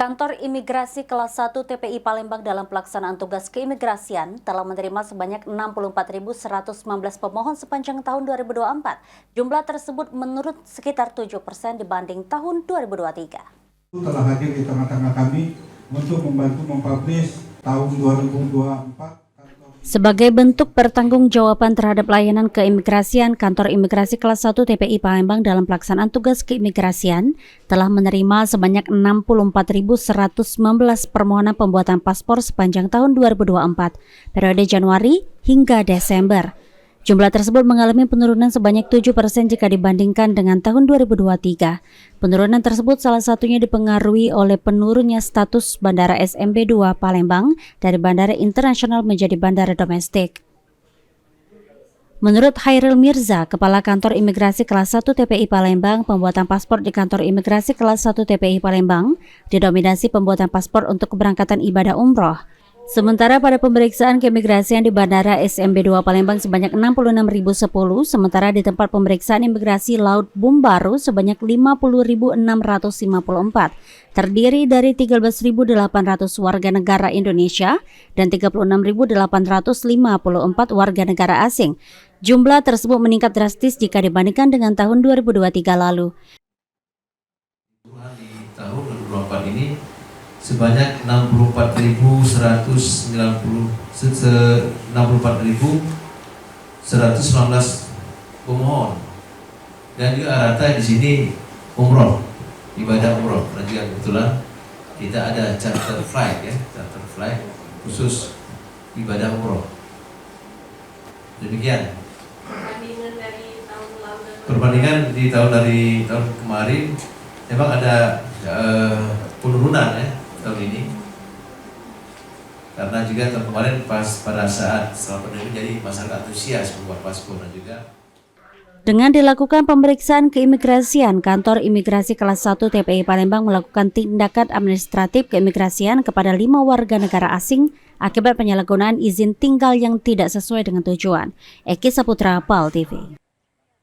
Kantor Imigrasi Kelas 1 TPI Palembang dalam pelaksanaan tugas keimigrasian telah menerima sebanyak 64.119 pemohon sepanjang tahun 2024. Jumlah tersebut menurun sekitar 7% dibanding tahun 2023. Telah hadir di tengah-tengah kami untuk membantu mempublish tahun 2024. Sebagai bentuk pertanggungjawaban terhadap layanan keimigrasian, Kantor Imigrasi Kelas 1 TPI Palembang dalam pelaksanaan tugas keimigrasian telah menerima sebanyak 64.119 permohonan pembuatan paspor sepanjang tahun 2024, periode Januari hingga Desember. Jumlah tersebut mengalami penurunan sebanyak 7% jika dibandingkan dengan tahun 2023. Penurunan tersebut salah satunya dipengaruhi oleh penurunnya status Bandara SMB 2 Palembang dari bandara internasional menjadi bandara domestik. Menurut Hairil Mirza, Kepala Kantor Imigrasi Kelas 1 TPI Palembang, pembuatan paspor di Kantor Imigrasi Kelas 1 TPI Palembang didominasi pembuatan paspor untuk keberangkatan ibadah umroh. Sementara pada pemeriksaan keimigrasian di Bandara SMB 2 Palembang sebanyak 66.010, sementara di tempat pemeriksaan imigrasi Laut Bumbaru sebanyak 50.654, terdiri dari 13.800 warga negara Indonesia dan 36.854 warga negara asing. Jumlah tersebut meningkat drastis jika dibandingkan dengan tahun 2023 lalu. Di tahun 2024 ini sebanyak 64.119 pemohon, dan juga rata di sini umroh, ibadah umroh, dan juga kebetulan kita ada charter flight khusus ibadah umroh. Demikian perbandingan di tahun kemarin memang ada penurunan tahun ini, karena juga tahun kemarin pada saat setelah pandemi jadi masyarakat antusias membuat paspor dan juga. Dengan dilakukan pemeriksaan keimigrasian, Kantor Imigrasi Kelas 1 TPI Palembang melakukan tindakan administratif keimigrasian kepada 5 warga negara asing akibat penyalahgunaan izin tinggal yang tidak sesuai dengan tujuan. Eki Saputra, PAL TV.